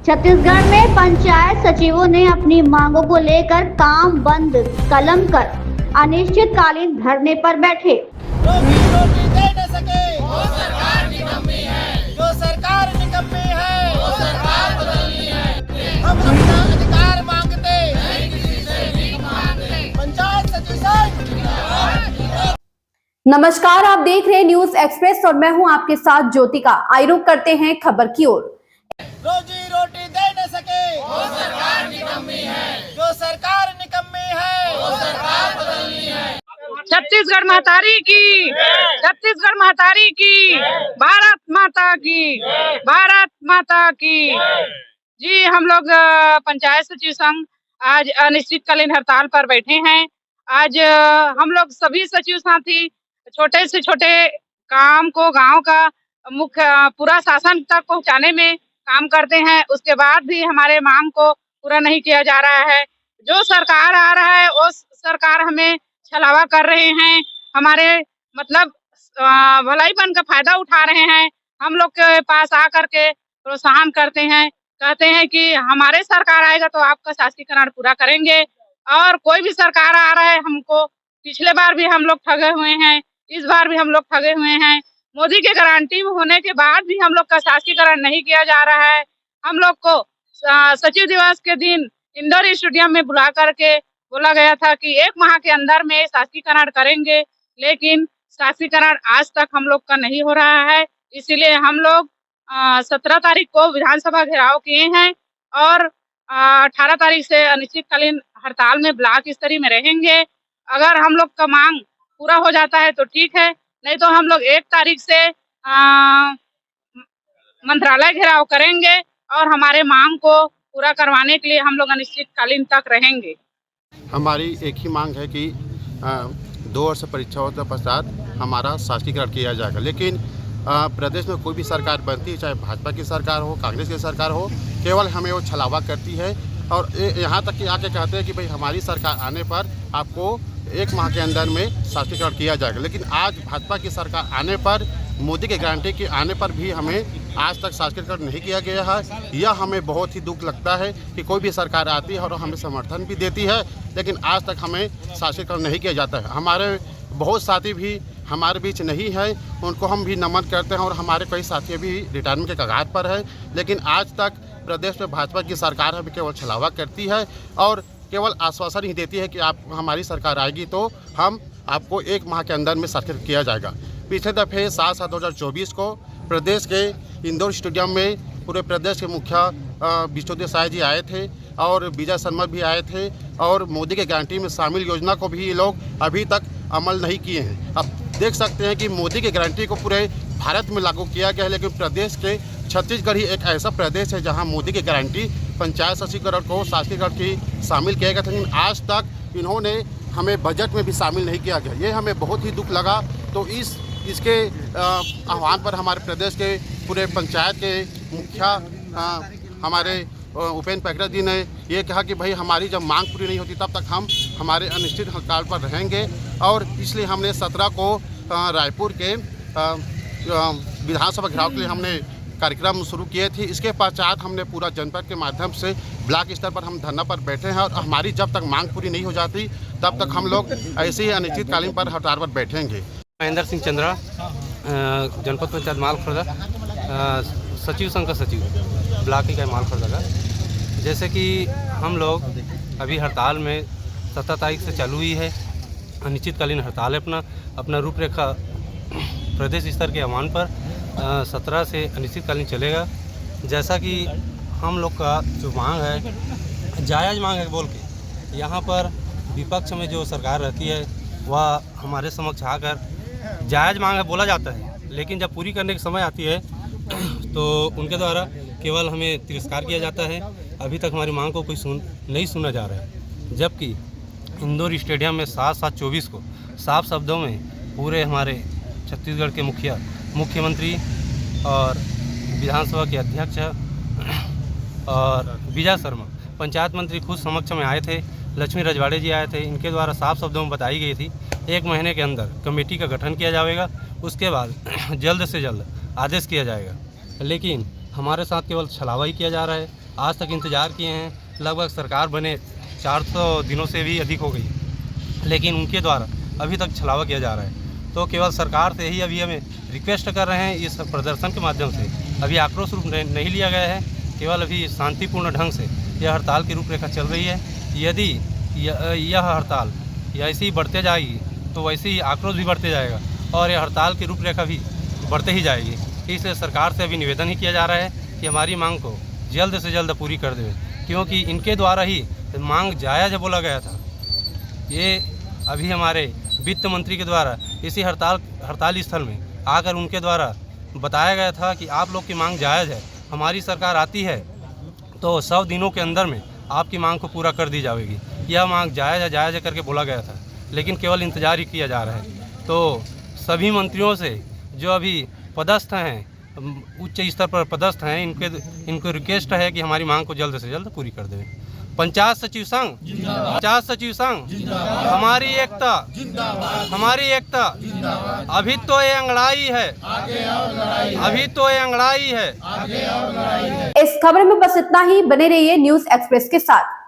छत्तीसगढ़ में पंचायत सचिवों ने अपनी मांगों को लेकर काम बंद कलम कर अनिश्चितकालीन धरने पर बैठे। रोजी रोटी दे न सके वो सरकार निकम्मी है, जो सरकार निकम्मी है वो सरकार बदलनी है। हम अपना अधिकार मांगते नहीं, किसी से भीख मांगते। पंचायत सचिव साहब। नमस्कार, आप देख रहे हैं न्यूज एक्सप्रेस और मैं हूं आपके साथ ज्योतिका। आइए रुक करते हैं खबर की ओर। रोजी रोटी दे न सके वो सरकार निकम्मी है, जो सरकार निकम्मी है वो सरकार बदलनी है। छत्तीसगढ़ महतारी की, छत्तीसगढ़ महतारी की, भारत माता की, भारत माता की। जी, हम लोग पंचायत सचिव संघ आज अनिश्चितकालीन हड़ताल पर बैठे हैं। आज हम लोग सभी सचिव साथी छोटे से छोटे काम को गांव का मुख्य पूरा शासन तक पहुंचाने में काम करते हैं। उसके बाद भी हमारे मांग को पूरा नहीं किया जा रहा है। जो सरकार आ रहा है उस सरकार हमें छलावा कर रहे हैं, हमारे मतलब भलाईपन का फायदा उठा रहे हैं। हम लोग के पास आकर के प्रोत्साहन करते हैं, कहते हैं कि हमारे सरकार आएगा तो आपका शासकीकरण पूरा करेंगे। और कोई भी सरकार आ रहा है, हमको पिछले बार भी हम लोग ठगे हुए हैं, इस बार भी हम लोग ठगे हुए हैं। मोदी के गारंटी होने के बाद भी हम लोग का शासकीकरण नहीं किया जा रहा है। हम लोग को सचिव दिवस के दिन इंडोर स्टेडियम में बुला करके बोला गया था कि 1 माह के अंदर में शासकीकरण करेंगे, लेकिन शासकीकरण आज तक हम लोग का नहीं हो रहा है। इसीलिए हम लोग 17 तारीख को विधानसभा घेराव किए हैं और 18 तारीख से अनिश्चितकालीन हड़ताल में ब्लॉक स्तरीय में रहेंगे। अगर हम लोग का मांग पूरा हो जाता है तो ठीक है, नहीं तो हम लोग 1 तारीख से मंत्रालय घेराव करेंगे और हमारे मांग को पूरा करवाने के लिए हम लोग अनिश्चितकालीन तक रहेंगे। हमारी एक ही मांग है कि 2 वर्ष परीक्षाओं के पश्चात हमारा शासकीकरण किया जाएगा। लेकिन प्रदेश में कोई भी सरकार बनती है, चाहे भाजपा की सरकार हो, कांग्रेस की सरकार हो, केवल हमें वो छलावा करती है और यहाँ तक कि आके कहते हैं कि भाई हमारी सरकार आने पर आपको 1 माह के अंदर में शासकीकरण किया जाएगा। लेकिन आज भाजपा की सरकार आने पर, मोदी के गारंटी के आने पर भी हमें आज तक शासकीकरण नहीं किया गया है। यह हमें बहुत ही दुख लगता है कि कोई भी सरकार आती है और हमें समर्थन भी देती है, लेकिन आज तक हमें शासकीकरण नहीं किया जाता है। हमारे बहुत साथी भी हमारे बीच नहीं है, उनको हम भी नमन करते हैं और हमारे कई साथी भी रिटायरमेंट के कगार पर है। लेकिन आज तक प्रदेश में भाजपा की सरकार अभी केवल छलावा करती है और केवल आश्वासन ही देती है कि आप हमारी सरकार आएगी तो हम आपको 1 माह के अंदर में शासकीकरण किया जाएगा। पिछले दफ़े 7/7/2024 को प्रदेश के इंदौर स्टेडियम में पूरे प्रदेश के मुखिया विष्णुदेव साय जी आए थे और विजय शर्मा भी आए थे और मोदी के गारंटी में शामिल योजना को भी ये लोग अभी तक अमल नहीं किए हैं। अब देख सकते हैं कि मोदी की गारंटी को पूरे भारत में लागू किया गया है, लेकिन प्रदेश के छत्तीसगढ़ ही एक ऐसा प्रदेश है जहां मोदी की गारंटी पंचायत शासकीकरण को शासकीकरण की शामिल किया गया था, लेकिन आज तक इन्होंने हमें बजट में भी शामिल नहीं किया गया। ये हमें बहुत ही दुख लगा। तो इसके आह्वान पर हमारे प्रदेश के पूरे पंचायत के मुखिया हमारे उपेंद्र पैकरा जी ने ये कहा कि भाई हमारी जब मांग पूरी नहीं होती तब तक हम हमारे अनिश्चित हड़ताल पर रहेंगे। और इसलिए हमने 17 को रायपुर के विधानसभा घेराव के लिए हमने कार्यक्रम शुरू किए थे। इसके पश्चात हमने पूरा जनपद के माध्यम से ब्लॉक स्तर पर हम धरना पर बैठे हैं और हमारी जब तक मांग पूरी नहीं हो जाती तब तक हम लोग ऐसे ही अनिश्चितकालीन पर हड़ताल पर बैठेंगे। महेंद्र सिंह चंद्रा, जनपद पंचायत मालखुर्दा, सचिव संघ का सचिव, ब्लॉक इकाई मालखुर्दा का। जैसे कि हम लोग अभी हड़ताल में 17 तारीख से चालू हुई है, अनिश्चितकालीन हड़ताल है। अपना रूपरेखा प्रदेश स्तर के आह्वान पर 17 से अनिश्चितकालीन चलेगा। जैसा कि हम लोग का जो मांग है, जायज़ मांग है बोल के, यहाँ पर विपक्ष में जो सरकार रहती है वह हमारे समक्ष आकर जायज़ मांग है बोला जाता है, लेकिन जब पूरी करने की समय आती है तो उनके द्वारा केवल हमें तिरस्कार किया जाता है। अभी तक हमारी मांग को कोई नहीं सुना जा रहा है। जबकि इंदौर स्टेडियम में 7/7/24 को साफ शब्दों में पूरे हमारे छत्तीसगढ़ के मुख्यमंत्री और विधानसभा के अध्यक्ष और विजय शर्मा, पंचायत मंत्री खुद समक्ष में आए थे, लक्ष्मी रजवाड़े जी आए थे। इनके द्वारा साफ शब्दों में बताई गई थी 1 महीने के अंदर कमेटी का गठन किया जाएगा, उसके बाद जल्द से जल्द आदेश किया जाएगा। लेकिन हमारे साथ केवल छलावा ही किया जा रहा है। आज तक इंतज़ार किए हैं। लगभग सरकार बने 400 दिनों से भी अधिक हो गई, लेकिन उनके द्वारा अभी तक छलावा किया जा रहा है। तो केवल सरकार से ही अभी हमें रिक्वेस्ट कर रहे हैं, इस प्रदर्शन के माध्यम से अभी आक्रोश रूप नहीं लिया गया है, केवल अभी शांतिपूर्ण ढंग से यह हड़ताल की रूपरेखा चल रही है। यदि यह हड़ताल ऐसी ही बढ़ते जाएगी तो वैसे ही आक्रोश भी बढ़ते जाएगा और यह हड़ताल की रूपरेखा भी बढ़ते ही जाएगी। इसलिए सरकार से अभी निवेदन ही किया जा रहा है कि हमारी मांग को जल्द से जल्द पूरी कर दें, क्योंकि इनके द्वारा ही मांग जायज़ बोला गया था। ये अभी हमारे वित्त मंत्री के द्वारा इसी हड़ताली स्थल में आकर उनके द्वारा बताया गया था कि आप लोग की मांग जायज़ है, हमारी सरकार आती है तो 100 दिनों के अंदर में आपकी मांग को पूरा कर दी जाएगी। यह मांग जायज़ है करके बोला गया था, लेकिन केवल इंतज़ार ही किया जा रहा है। तो सभी मंत्रियों से जो अभी पदस्थ हैं, उच्च स्तर पर पदस्थ हैं, इनको रिक्वेस्ट है कि हमारी मांग को जल्द से जल्द पूरी कर दें। पंचायत सचिव संघ हमारी एकता अभी तो ये अंगड़ाई है। इस खबर में बस इतना ही। बने रहिए न्यूज़ एक्सप्रेस के साथ।